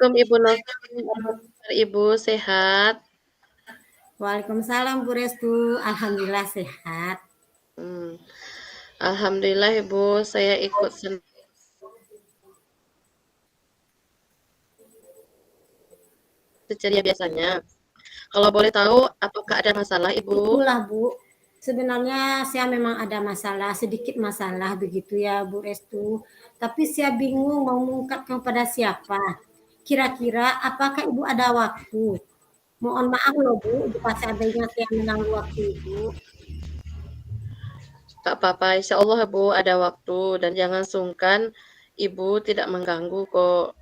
Assalamualaikum Ibu Novin, apa kabar Ibu, sehat? Waalaikumsalam Bu Restu, alhamdulillah sehat. Mmm, alhamdulillah Ibu, saya ikut seceria biasanya. Kalau boleh tahu, apakah ada masalah Ibu? Itulah Bu, sebenarnya saya memang ada masalah, sedikit masalah begitu ya Bu Restu. Tapi saya bingung mau mengungkapkan kepada siapa. Kira-kira apakah Ibu ada waktu? Mohon maaf loh Bu, jika seandainya saya mengganggu waktu Ibu. Tak apa-apa, insyaallah Bu ada waktu dan jangan sungkan, Ibu tidak mengganggu kok.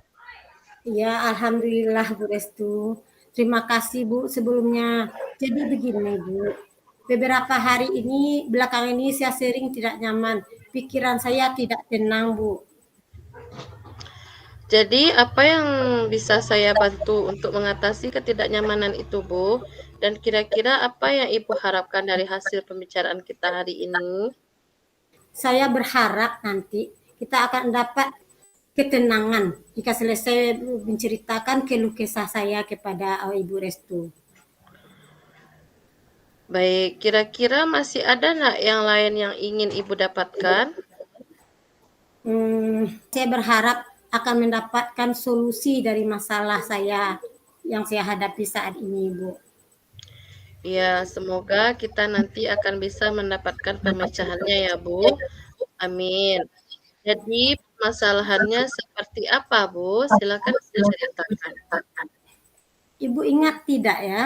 Ya, alhamdulillah Bu Restu. Terima kasih Bu sebelumnya. Jadi begini Bu, beberapa hari ini, belakang ini saya sering tidak nyaman. Pikiran saya tidak tenang Bu. Jadi apa yang bisa saya bantu untuk mengatasi ketidaknyamanan itu Bu? Dan kira-kira apa yang Ibu harapkan dari hasil pembicaraan kita hari ini? Saya berharap nanti kita akan dapat ketenangan jika selesai menceritakan keluh kesah saya kepada Ibu Restu. Baik, kira-kira masih ada nggak yang lain yang ingin Ibu dapatkan? Saya berharap akan mendapatkan solusi dari masalah saya yang saya hadapi saat ini, Bu. Ya, semoga kita nanti akan bisa mendapatkan pemecahannya ya, Bu. Amin. Jadi, permasalahannya seperti apa, Bu? Silakan Ibu ceritakan. Ibu ingat tidak ya,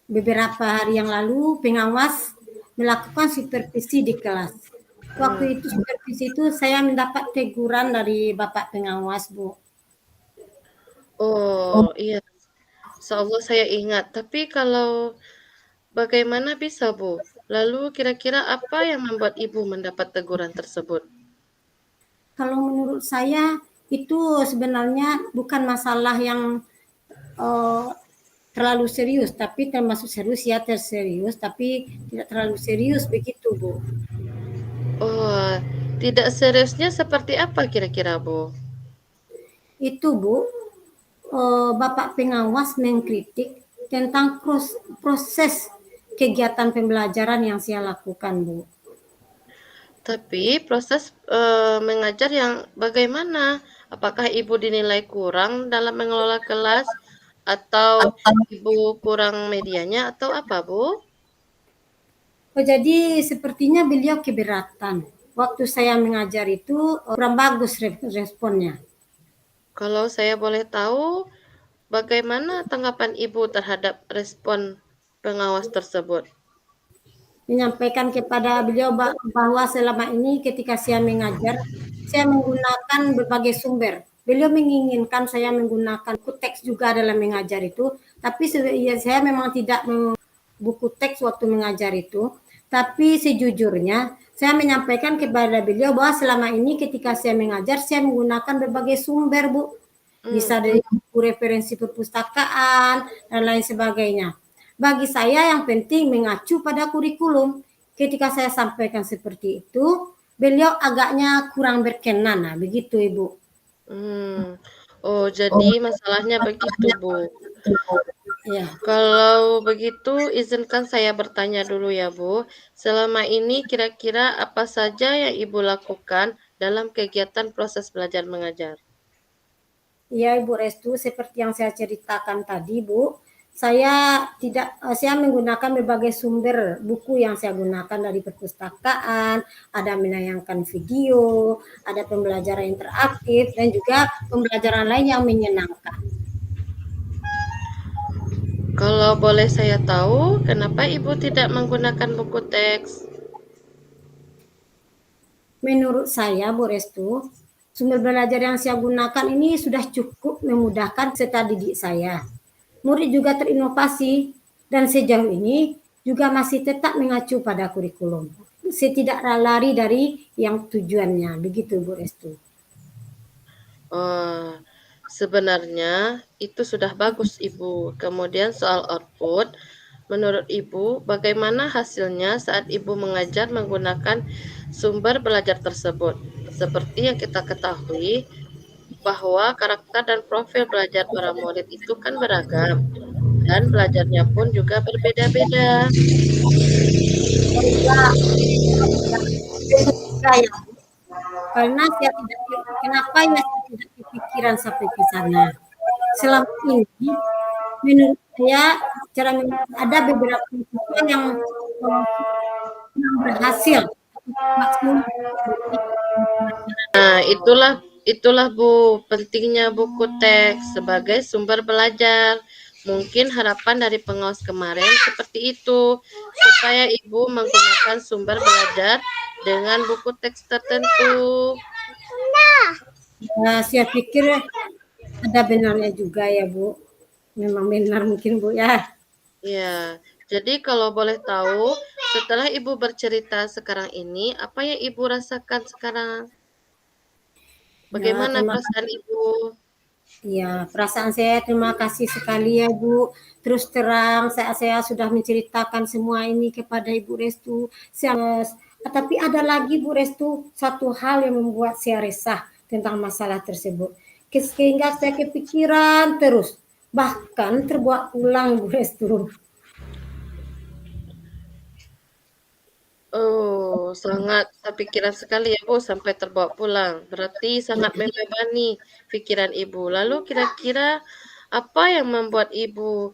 beberapa hari yang lalu pengawas melakukan supervisi di kelas. Waktu Hmm. itu supervisi itu saya mendapat teguran dari Bapak pengawas, Bu. Oh, iya. Insyaallah saya ingat. Tapi kalau bagaimana bisa, Bu? Lalu kira-kira apa yang membuat Ibu mendapat teguran tersebut? Kalau menurut saya itu sebenarnya bukan masalah yang eh, terlalu serius, tapi termasuk serius ya terserius, tapi tidak terlalu serius begitu Bu. Oh, tidak seriusnya seperti apa kira-kira, Bu? Itu Bu, Bapak pengawas mengkritik tentang proses kegiatan pembelajaran yang saya lakukan Bu. Tapi proses, mengajar yang bagaimana? Apakah Ibu dinilai kurang dalam mengelola kelas atau Ibu kurang medianya atau apa, Bu? Oh, jadi sepertinya beliau keberatan. Waktu saya mengajar itu kurang bagus responnya. Kalau saya boleh tahu, bagaimana tanggapan Ibu terhadap respon pengawas tersebut? Menyampaikan kepada beliau bahwa selama ini ketika saya mengajar, saya menggunakan berbagai sumber. Beliau menginginkan saya menggunakan buku teks juga dalam mengajar itu, tapi ya, saya memang tidak buku teks waktu mengajar itu. Tapi sejujurnya, saya menyampaikan kepada beliau bahwa selama ini ketika saya mengajar, saya menggunakan berbagai sumber, Bu. Hmm. Bisa dari buku referensi perpustakaan, dan lain sebagainya. Bagi saya yang penting mengacu pada kurikulum. Ketika saya sampaikan seperti itu, beliau agaknya kurang berkenan. Nah, begitu Ibu. Hmm. Oh, jadi masalahnya begitu, Bu. Ya. Kalau begitu, izinkan saya bertanya dulu ya, Bu. Selama ini kira-kira apa saja yang Ibu lakukan dalam kegiatan proses belajar mengajar? Iya, Ibu Restu, seperti yang saya ceritakan tadi, Bu, saya menggunakan berbagai sumber buku yang saya gunakan dari perpustakaan, ada menayangkan video, ada pembelajaran interaktif dan juga pembelajaran lain yang menyenangkan. Kalau boleh saya tahu, kenapa Ibu tidak menggunakan buku teks? Menurut saya, Bu Restu, sumber belajar yang saya gunakan ini sudah cukup memudahkan peserta didik saya. Murid juga terinovasi dan sejauh ini juga masih tetap mengacu pada kurikulum. Saya tidak lari dari yang tujuannya. Begitu Bu Restu. Oh, sebenarnya itu sudah bagus, Ibu. Kemudian soal output, menurut Ibu, bagaimana hasilnya saat Ibu mengajar menggunakan sumber belajar tersebut? Seperti yang kita ketahui, bahwa karakter dan profil belajar para murid itu kan beragam dan belajarnya pun juga berbeda-beda. Oh iya, itu juga ya, karena saya tidak, kenapa ya saya tidak kepikiran sampai ke sana. Selama ini menurut saya ada beberapa siswa yang eh, yang berhasil maksimal Nah, itulah Bu, pentingnya buku teks sebagai sumber belajar. Mungkin harapan dari pengawas kemarin seperti itu, supaya Ibu menggunakan sumber belajar dengan buku teks tertentu. saya pikir ada benarnya juga ya Bu. Memang benar mungkin Bu ya. Ya, jadi kalau boleh tahu, setelah Ibu bercerita sekarang ini, apa yang Ibu rasakan sekarang? Ya, Bagaimana terima perasaan Ibu? Ya, perasaan saya terima kasih sekali ya Bu. Terus terang saya sudah menceritakan semua ini kepada Ibu Restu. Tapi ada lagi Bu Restu satu hal yang membuat saya resah tentang masalah tersebut. Sehingga saya kepikiran terus, bahkan terbawa pulang Bu Restu. Oh, sangat kepikiran sekali ya Bu sampai terbawa pulang. Berarti sangat membebani pikiran Ibu. Lalu kira-kira apa yang membuat Ibu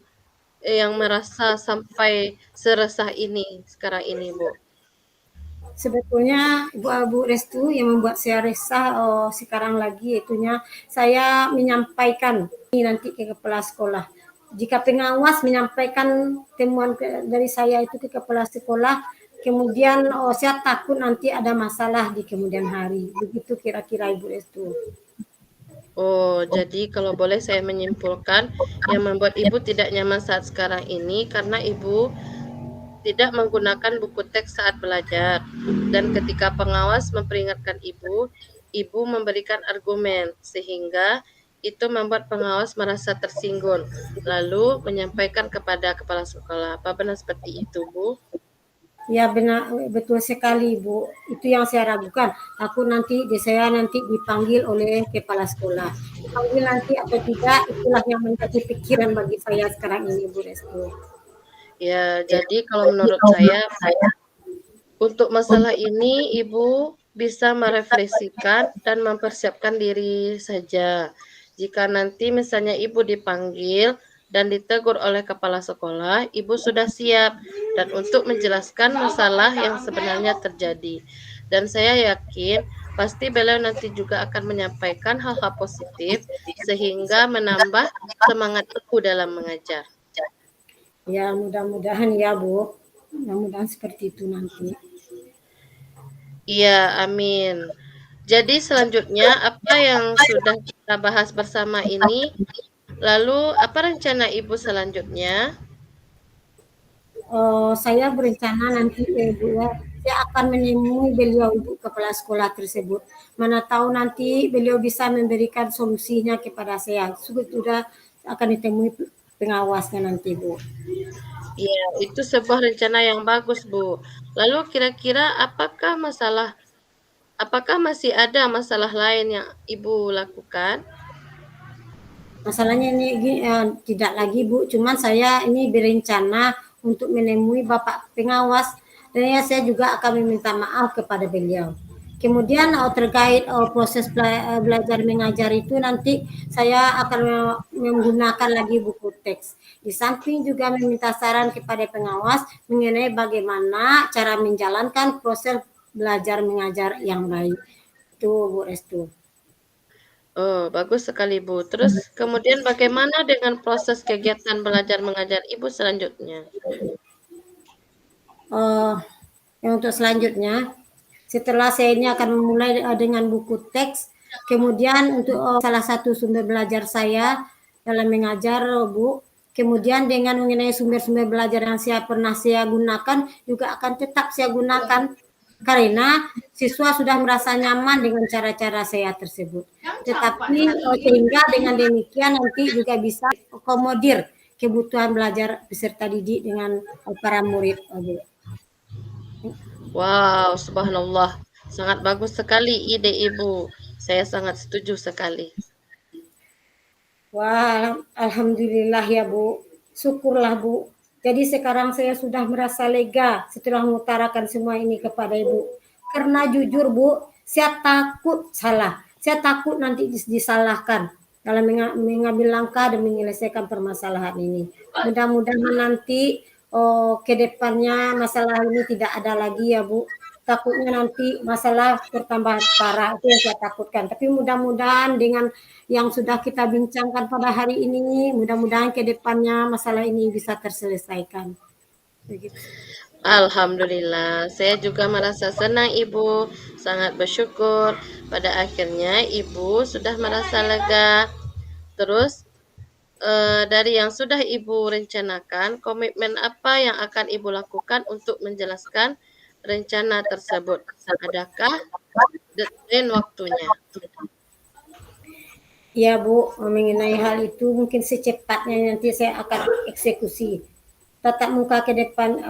yang merasa sampai seresah ini sekarang ini, Bu? Sebetulnya Bu Restu yang membuat saya resah sekarang lagi itunya saya menyampaikan ini nanti ke kepala sekolah. Jika pengawas menyampaikan temuan dari saya itu ke kepala sekolah, kemudian saya takut nanti ada masalah di kemudian hari. Begitu kira-kira Ibu Restu. Oh, jadi kalau boleh saya menyimpulkan yang membuat Ibu tidak nyaman saat sekarang ini karena Ibu tidak menggunakan buku teks saat belajar. Dan ketika pengawas memperingatkan Ibu, Ibu memberikan argumen sehingga itu membuat pengawas merasa tersinggung, lalu menyampaikan kepada kepala sekolah. Apa benar seperti itu, Bu? Ya benar, betul sekali Bu. Itu yang saya ragukan. Aku nanti saya nanti dipanggil oleh kepala sekolah. Dipanggil nanti atau tidak, itulah yang menjadi pikiran bagi saya sekarang ini Bu Restu. Ya, jadi kalau menurut saya untuk masalah ini Ibu bisa merefleksikan dan mempersiapkan diri saja. Jika nanti misalnya Ibu dipanggil dan ditegur oleh kepala sekolah, Ibu sudah siap dan untuk menjelaskan masalah yang sebenarnya terjadi. Dan saya yakin pasti beliau nanti juga akan menyampaikan hal-hal positif sehingga menambah semangat Ibu dalam mengajar. Ya mudah-mudahan ya Bu. Mudah-mudahan seperti itu nanti. Iya, amin. Jadi selanjutnya apa yang sudah kita bahas bersama ini, lalu apa rencana Ibu selanjutnya? Saya berencana nanti Bu ya, saya akan menemui beliau Ibu kepala sekolah tersebut. Mana tahu nanti beliau bisa memberikan solusinya kepada saya. Sudah akan ditemui pengawasnya nanti Bu. Iya, itu sebuah rencana yang bagus, Bu. Lalu kira-kira apakah masih ada masalah lain yang Ibu lakukan? Masalahnya ini tidak lagi Bu, cuman saya ini berencana untuk menemui Bapak pengawas dan ya saya juga akan meminta maaf kepada beliau. Kemudian terkait proses belajar mengajar itu nanti saya akan menggunakan lagi buku teks. Di samping juga meminta saran kepada pengawas mengenai bagaimana cara menjalankan proses belajar mengajar yang baik. Itu Bu Restu. Oh, bagus sekali, Bu. Terus kemudian bagaimana dengan proses kegiatan belajar mengajar Ibu selanjutnya? Eh, yang untuk selanjutnya, setelah saya ini akan memulai dengan buku teks, kemudian untuk salah satu sumber belajar saya dalam mengajar, Bu. Kemudian dengan mengenai sumber-sumber belajar yang pernah saya gunakan juga akan tetap saya gunakan karena siswa sudah merasa nyaman dengan cara-cara saya tersebut. Tetapi sehingga dengan demikian nanti juga bisa akomodir kebutuhan belajar peserta didik dengan para murid, Bu. Wow, subhanallah. Sangat bagus sekali ide Ibu. Saya sangat setuju sekali. Wah, alhamdulillah ya Bu. Syukurlah Bu. Jadi sekarang saya sudah merasa lega setelah mengutarakan semua ini kepada Ibu. Karena jujur Bu, saya takut salah. Saya takut nanti disalahkan dalam mengambil langkah dan menyelesaikan permasalahan ini. Mudah-mudahan nanti ke depannya masalah ini tidak ada lagi ya Bu. Takutnya nanti masalah bertambah parah, itu yang saya takutkan. Tapi mudah-mudahan dengan yang sudah kita bincangkan pada hari ini, mudah-mudahan ke depannya masalah ini bisa terselesaikan. Begitu. Alhamdulillah, saya juga merasa senang Ibu, sangat bersyukur. Pada akhirnya Ibu sudah merasa lega. Terus dari yang sudah Ibu rencanakan, komitmen apa yang akan Ibu lakukan untuk menjelaskan rencana tersebut? Adakah deadline waktunya? Ya Bu, mengenai hal itu mungkin secepatnya nanti saya akan eksekusi. Tatap muka ke depan,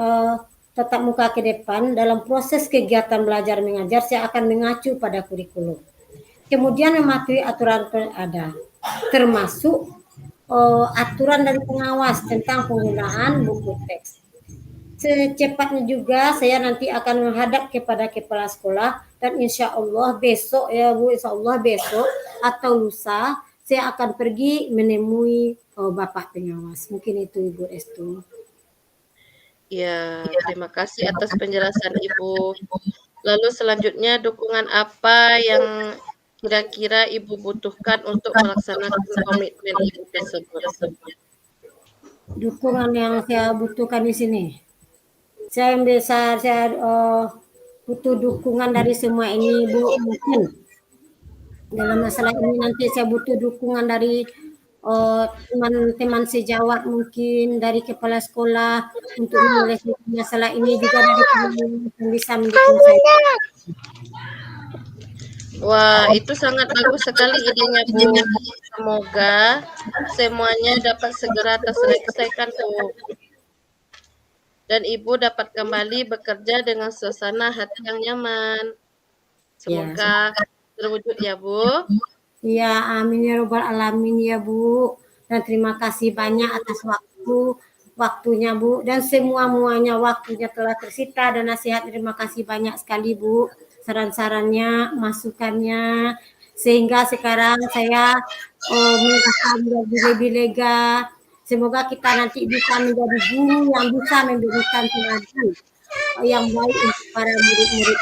tatap muka ke depan dalam proses kegiatan belajar mengajar saya akan mengacu pada kurikulum. Kemudian mematuhi aturan yang ada, termasuk aturan dari pengawas tentang penggunaan buku teks. Secepatnya juga saya nanti akan menghadap kepada kepala sekolah dan insya Allah besok ya Bu, insya Allah besok atau lusa saya akan pergi menemui Bapak pengawas. Mungkin itu Ibu Restu. Ya, terima kasih atas penjelasan Ibu. Lalu selanjutnya dukungan apa yang kira-kira Ibu butuhkan untuk melaksanakan komitmen Ibu tersebut? Dukungan yang saya butuhkan di sini. Saya butuh dukungan dari semua ini Bu, mungkin dalam masalah ini nanti saya butuh dukungan dari teman-teman sejawat, mungkin dari kepala sekolah untuk menyelesaikan masalah ini, juga dari teman yang bisa mendukung saya. Wah, itu sangat bagus sekali idenya, Bu. Semoga semuanya dapat segera terselesaikan, Bu. Dan Ibu dapat kembali bekerja dengan suasana hati yang nyaman. Ya, Semoga terwujud ya, Bu. ya, amin ya robbal alamin ya Bu. Dan terima kasih banyak atas waktunya Bu, dan muanya waktunya telah tersita, dan nasihat terima kasih banyak sekali Bu, saran-sarannya, masukannya, sehingga sekarang saya merasa menjadi lebih lega. Semoga kita nanti bisa menjadi guru yang bisa memberikan teladan yang baik untuk para murid-murid.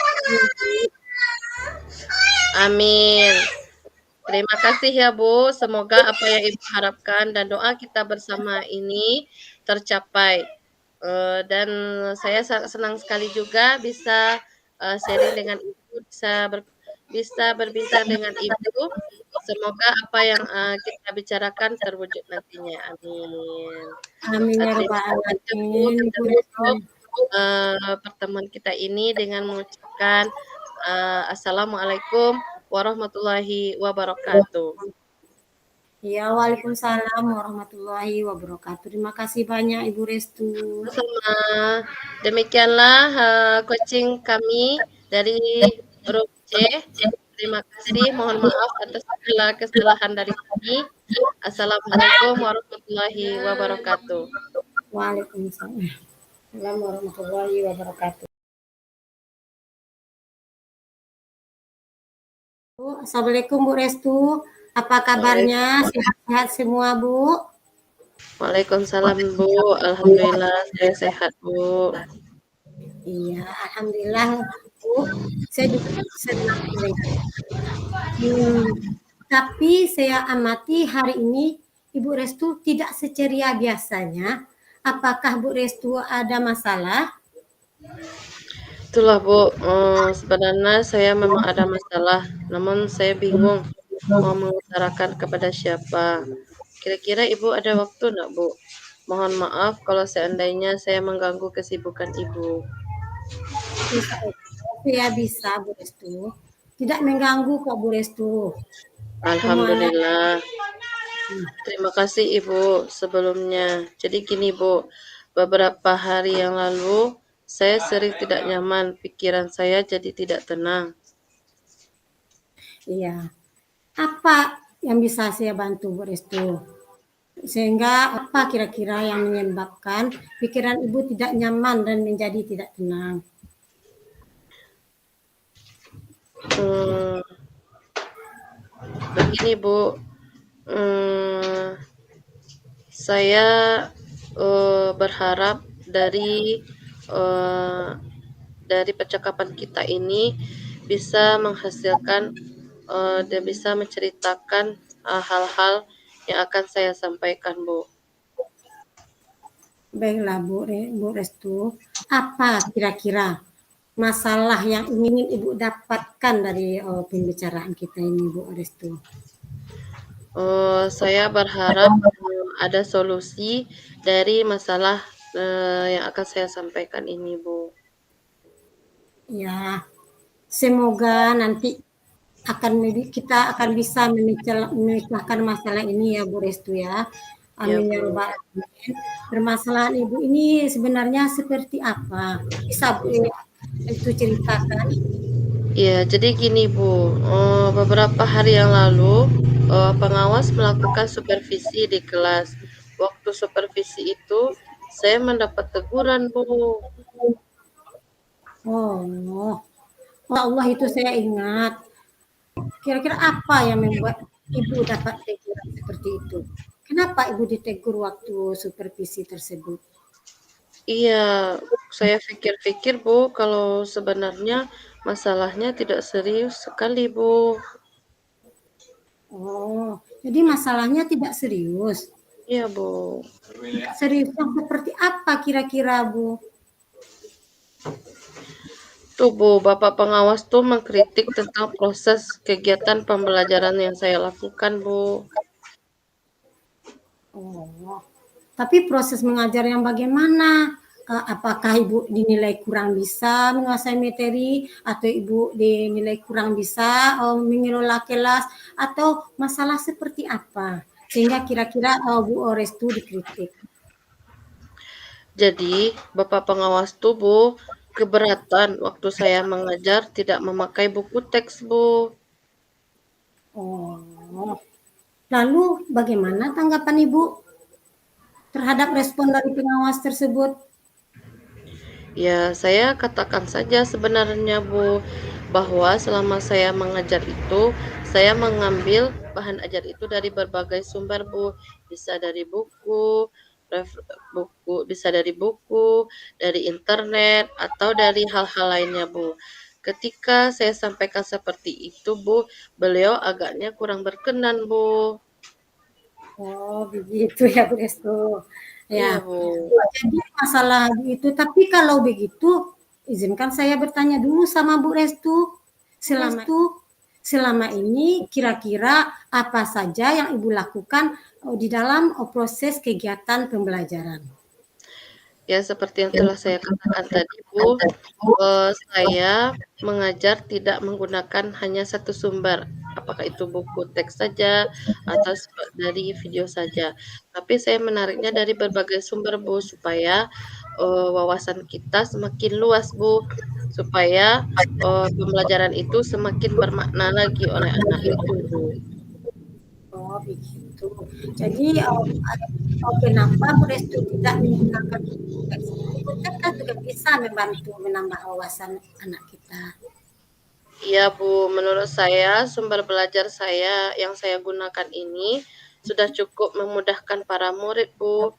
Amin. Terima kasih ya, Bu. Semoga apa yang Ibu harapkan dan doa kita bersama ini tercapai. Dan saya sangat senang sekali juga bisa sharing dengan Ibu, bisa berbincang dengan Ibu. Semoga apa yang kita bicarakan terwujud nantinya. Amin. Amin ya Terima robbal kasih ya, Bu. alamin. Kita tutup pertemuan kita ini dengan mengucapkan Assalamualaikum warahmatullahi wabarakatuh. Ya, waalaikumsalam warahmatullahi wabarakatuh. Terima kasih banyak Ibu Restu. Sama. Demikianlah coaching kami dari grup C. Terima kasih. Mohon maaf atas segala kesalahan dari kami. Assalamualaikum warahmatullahi wabarakatuh. Waalaikumsalam warahmatullahi wabarakatuh. Assalamualaikum Bu Restu. Apa kabarnya? Sehat-sehat semua Bu? Waalaikumsalam Bu. Alhamdulillah saya sehat Bu. Iya, alhamdulillah Bu. Saya juga senang mendengar. Tapi saya amati hari ini Ibu Restu tidak seceria biasanya. Apakah Bu Restu ada masalah? Itulah Bu, sebenarnya saya memang ada masalah, namun saya bingung mau mengutarakan kepada siapa. Kira-kira Ibu ada waktu enggak Bu? Mohon maaf kalau seandainya saya mengganggu kesibukan Ibu. Insya Allah saya bisa Bu Restu. Tidak mengganggu kok Bu Restu. Semuanya. Alhamdulillah. Terima kasih Ibu sebelumnya. Jadi gini Bu, beberapa hari yang lalu saya sering tidak nyaman, pikiran saya jadi tidak tenang. Iya. Apa yang bisa saya bantu Bu Restu. Sehingga apa kira-kira yang menyebabkan pikiran Ibu tidak nyaman dan menjadi tidak tenang? Hmm, begini Bu, hmm, saya berharap eh, dari percakapan kita ini bisa menghasilkan dan bisa menceritakan hal-hal yang akan saya sampaikan, Bu. Baiklah Bu Restu, apa kira-kira masalah yang ingin Ibu dapatkan dari pembicaraan kita ini Bu Restu? Saya berharap ada solusi dari masalah yang akan saya sampaikan ini, Bu. Ya, semoga nanti kita akan bisa memecahkan masalah ini ya Bu Restu ya. Ya, Amin ya Bu. robbal alamin. Permasalahan Ibu ini sebenarnya seperti apa? Bisa Bu itu ceritakan? Ya, jadi gini, Bu. Beberapa hari yang lalu, pengawas melakukan supervisi di kelas. Waktu supervisi itu, saya mendapat teguran, Bu. Oh, oh Allah itu saya ingat. Kira-kira apa yang membuat Ibu dapat teguran seperti itu? Kenapa Ibu ditegur waktu supervisi tersebut? Iya, saya pikir-pikir, Bu, kalau sebenarnya masalahnya tidak serius sekali, Bu. Oh, jadi masalahnya tidak serius. Iya, Bu. Serius yang seperti apa kira-kira, Bu? Tuh, Bu, Bapak pengawas tuh mengkritik tentang proses kegiatan pembelajaran yang saya lakukan, Bu. Oh, tapi proses mengajar yang bagaimana? Apakah Ibu dinilai kurang bisa menguasai materi, atau Ibu dinilai kurang bisa mengelola kelas, atau masalah seperti apa? Sehingga kira-kira Bu Restu dikritik. Jadi, Bapak pengawas tuh, Bu, keberatan waktu saya mengajar tidak memakai buku teks, Bu. Oh, lalu bagaimana tanggapan Ibu terhadap respon dari pengawas tersebut? Ya, saya katakan saja sebenarnya, Bu, bahwa selama saya mengajar itu, saya mengambil bahan ajar itu dari berbagai sumber, Bu. Bisa dari bisa dari buku, dari internet, atau dari hal-hal lainnya, Bu. Ketika saya sampaikan seperti itu, Bu, beliau agaknya kurang berkenan, Bu. Oh, begitu ya Bu Restu. Ya, Iya, Bu. jadi masalah itu, tapi kalau begitu, izinkan saya bertanya dulu sama Bu Restu. Selama ini kira-kira apa saja yang Ibu lakukan di dalam proses kegiatan pembelajaran? Ya, seperti yang telah saya katakan tadi, Bu, saya mengajar tidak menggunakan hanya satu sumber, apakah itu buku teks saja atau dari video saja. Tapi saya menariknya dari berbagai sumber, Bu, supaya wawasan kita semakin luas, Bu, supaya pembelajaran itu semakin bermakna lagi oleh anak itu, Bu. Oh, begitu. Jadi, kenapa Bu Restu tidak menggunakan buku teks? Buku teks kan juga bisa membantu menambah wawasan anak kita. Iya, Bu. Menurut saya, sumber belajar saya yang saya gunakan ini sudah cukup memudahkan para murid, Bu.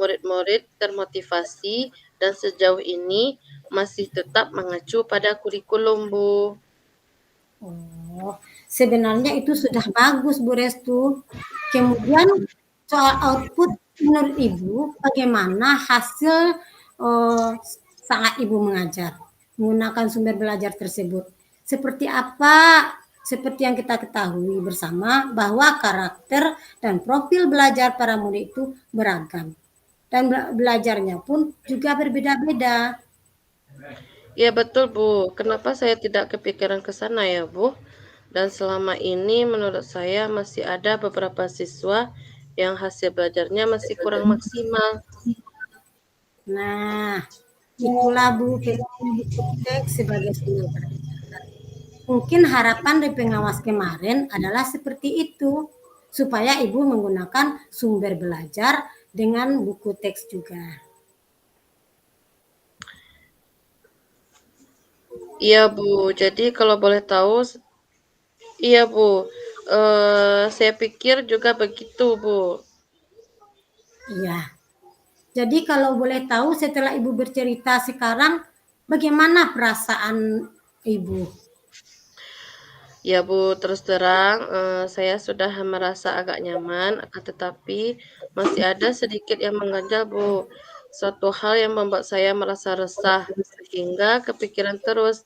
Murid-murid termotivasi dan sejauh ini masih tetap mengacu pada kurikulum, Bu. Oh, sebenarnya itu sudah bagus Bu Restu. Kemudian soal output menurut Ibu, bagaimana hasil saat Ibu mengajar menggunakan sumber belajar tersebut? Seperti apa? Seperti yang kita ketahui bersama bahwa karakter dan profil belajar para murid itu beragam. Dan belajarnya pun juga berbeda-beda. Ya, betul, Bu. Kenapa saya tidak kepikiran ke sana ya, Bu? Dan selama ini menurut saya masih ada beberapa siswa yang hasil belajarnya masih kurang maksimal. Nah, itulah Bu pentingnya buku teks sebagai sumber belajar. Mungkin harapan dari pengawas kemarin adalah seperti itu. supaya Ibu menggunakan sumber belajar dengan buku teks juga. Iya, Bu. Jadi kalau boleh tahu, iya, Bu. Saya pikir juga begitu, Bu. Iya. Jadi kalau boleh tahu setelah Ibu bercerita sekarang, bagaimana perasaan Ibu? Ya, Bu, terus terang, saya sudah merasa agak nyaman, akan tetapi masih ada sedikit yang mengganjal, Bu. Suatu hal yang membuat saya merasa resah, sehingga kepikiran terus.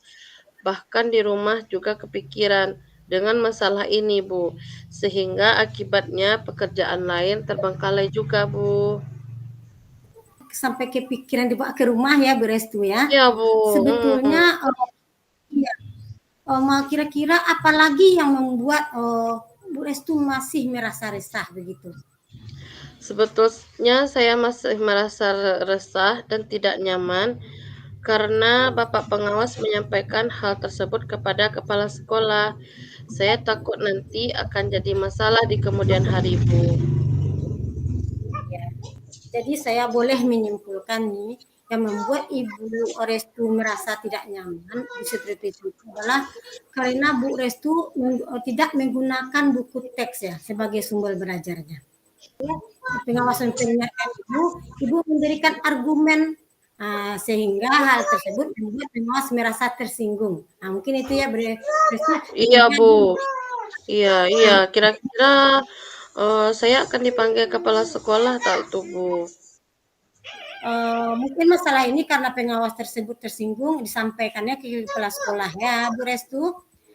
Bahkan di rumah juga kepikiran dengan masalah ini, Bu. Sehingga akibatnya pekerjaan lain terbengkalai juga, Bu. Sampai kepikiran dibawa ke rumah ya, Bu Restu ya. Iya, Bu. Sebetulnya iya, kira-kira apalagi yang membuat Bu Restu masih merasa resah begitu? Sebetulnya saya masih merasa resah dan tidak nyaman karena Bapak pengawas menyampaikan hal tersebut kepada kepala sekolah. Saya takut nanti akan jadi masalah di kemudian hari, Bu. Ya. Jadi saya boleh menyimpulkan nih, yang membuat Ibu Restu merasa tidak nyaman seperti itu adalah karena Bu Restu tidak menggunakan buku teks ya sebagai sumber belajarnya. Pengawasan penyiaran Ibu memberikan argumen sehingga hal tersebut membuat pengawas merasa tersinggung. Nah, mungkin itu ya, Restu. Iya, Kemudian Bu. Iya, iya. Kira-kira saya akan dipanggil kepala sekolah tak itu, Bu? mungkin masalah ini karena pengawas tersebut tersinggung disampaikannya ke kepala sekolah ya, Bu Restu.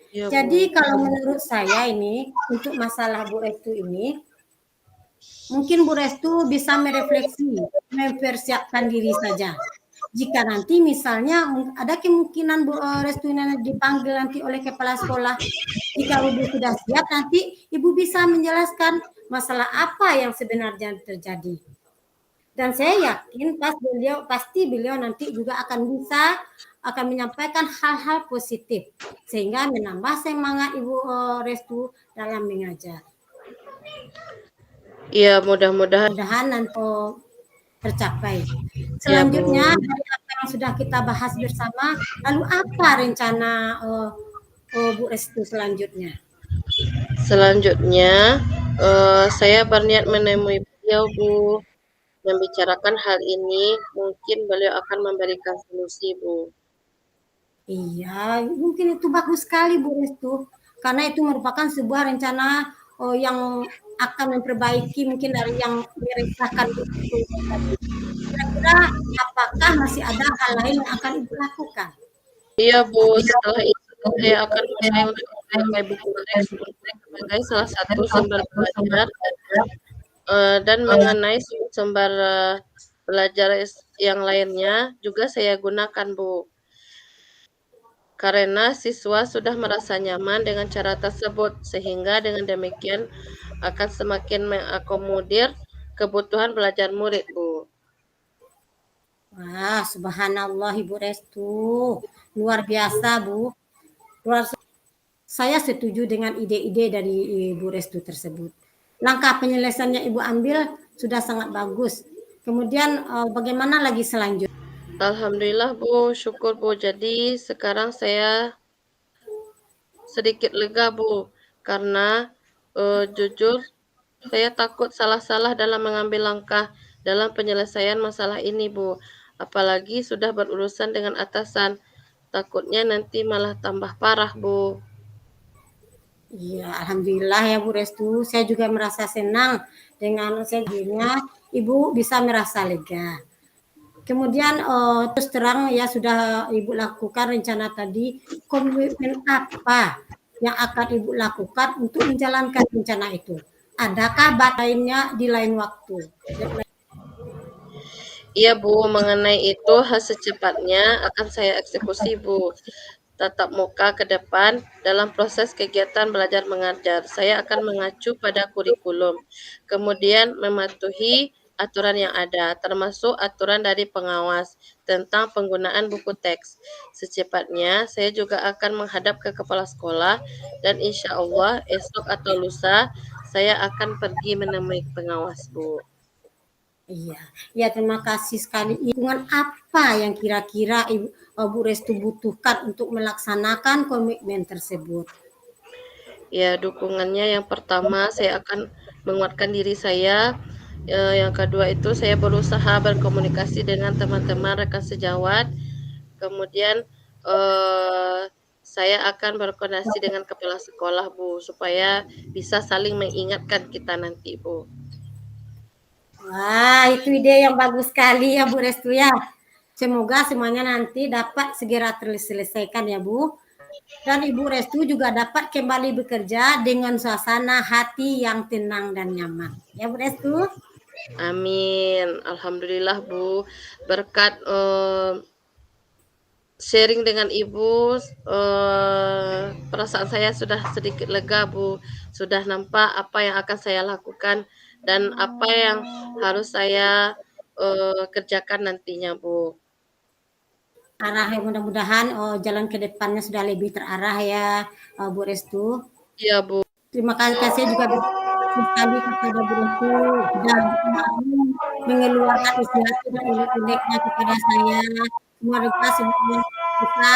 Iya, Jadi Bu. kalau menurut saya ini untuk masalah Bu Restu ini, mungkin Bu Restu bisa merefleksi, mempersiapkan diri saja. Jika nanti misalnya ada kemungkinan Bu Restu dipanggil nanti oleh kepala sekolah, jika Ibu sudah siap nanti Ibu bisa menjelaskan masalah apa yang sebenarnya terjadi. Dan saya yakin pasti beliau nanti juga akan menyampaikan hal-hal positif sehingga menambah semangat Ibu Restu dalam mengajar. Iya, mudah-mudahan Mudahan nanti tercapai. ya, Bu. Selanjutnya dari apa yang sudah kita bahas bersama, lalu apa rencana Bu Restu selanjutnya? Selanjutnya, saya berniat menemui beliau, Bu, membicarakan hal ini. Mungkin beliau akan memberikan solusi, Bu. Iya, mungkin itu bagus sekali Bu Restu, karena itu merupakan sebuah rencana yang akan memperbaiki mungkin dari yang meresahkan Bu Restu tadi. Kira-kira apakah masih ada hal lain yang akan Ibu lakukan? Iya, Bu, setelah itu saya akan mulai untuk memakai buku teks sebagai salah satu sumber belajar, dan mengenai sumber belajar yang lainnya juga saya gunakan, Bu. Karena siswa sudah merasa nyaman dengan cara tersebut, sehingga dengan demikian akan semakin mengakomodir kebutuhan belajar murid, Bu. Wah, subhanallah Ibu Restu. Luar biasa, Bu. Luar Saya setuju dengan ide-ide dari Ibu Restu tersebut. Langkah penyelesaiannya Ibu ambil sudah sangat bagus. Kemudian bagaimana lagi selanjutnya? Alhamdulillah, Bu, syukur, Bu. Jadi sekarang saya sedikit lega, Bu, karena jujur saya takut salah-salah dalam mengambil langkah dalam penyelesaian masalah ini, Bu. Apalagi sudah berurusan dengan atasan. Takutnya nanti malah tambah parah, Bu. Iya, alhamdulillah ya Bu Restu. Saya juga merasa senang dengan sejujurnya Ibu bisa merasa lega. Kemudian terus terang ya sudah Ibu lakukan rencana tadi, komitmen apa yang akan Ibu lakukan untuk menjalankan rencana itu? Adakah lainnya di lain waktu? Iya, Bu, mengenai itu hal secepatnya akan saya eksekusi, Bu. Tatap muka ke depan dalam proses kegiatan belajar mengajar. Saya akan mengacu pada kurikulum, kemudian mematuhi aturan yang ada, termasuk aturan dari pengawas tentang penggunaan buku teks. Secepatnya, saya juga akan menghadap ke kepala sekolah dan insya Allah esok atau lusa saya akan pergi menemui pengawas, Bu. Iya. Ya, terima kasih sekali. Dukungan apa yang kira-kira Bu Restu butuhkan untuk melaksanakan komitmen tersebut? Ya, dukungannya yang pertama saya akan menguatkan diri saya. Yang kedua itu saya berusaha berkomunikasi dengan teman-teman rekan sejawat. Kemudian saya akan berkoordinasi dengan kepala sekolah, Bu, supaya bisa saling mengingatkan kita nanti, Bu. Wah, itu ide yang bagus sekali ya Bu Restu ya. Semoga semuanya nanti dapat segera terselesaikan ya Bu. Dan Ibu Restu juga dapat kembali bekerja dengan suasana hati yang tenang dan nyaman. Ya Bu Restu? Amin. Alhamdulillah, Bu. Berkat sharing dengan Ibu, perasaan saya sudah sedikit lega, Bu. Sudah nampak apa yang akan saya lakukan dan apa yang harus saya kerjakan nantinya, Bu. Arah yang mudah-mudahan jalan ke depannya sudah lebih terarah ya Bu Restu. Iya, Bu. Terima kasih juga sekali kepada Bu Restu sudah mau mengeluarkan istirahat dan unek-uneknya kepada saya. Semoga semuanya bisa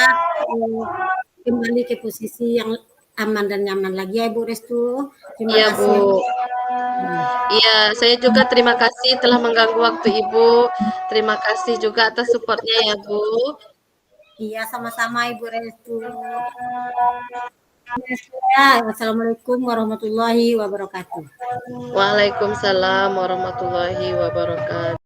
kembali ke posisi yang aman dan nyaman lagi ya Bu Restu. Terima Iya, kasih. Bu. Iya, saya juga terima kasih telah mengganggu waktu Ibu. Terima kasih juga atas supportnya ya, Bu. Iya, sama-sama Ibu Restu. Ya, Wassalamualaikum warahmatullahi wabarakatuh. Waalaikumsalam warahmatullahi wabarakatuh.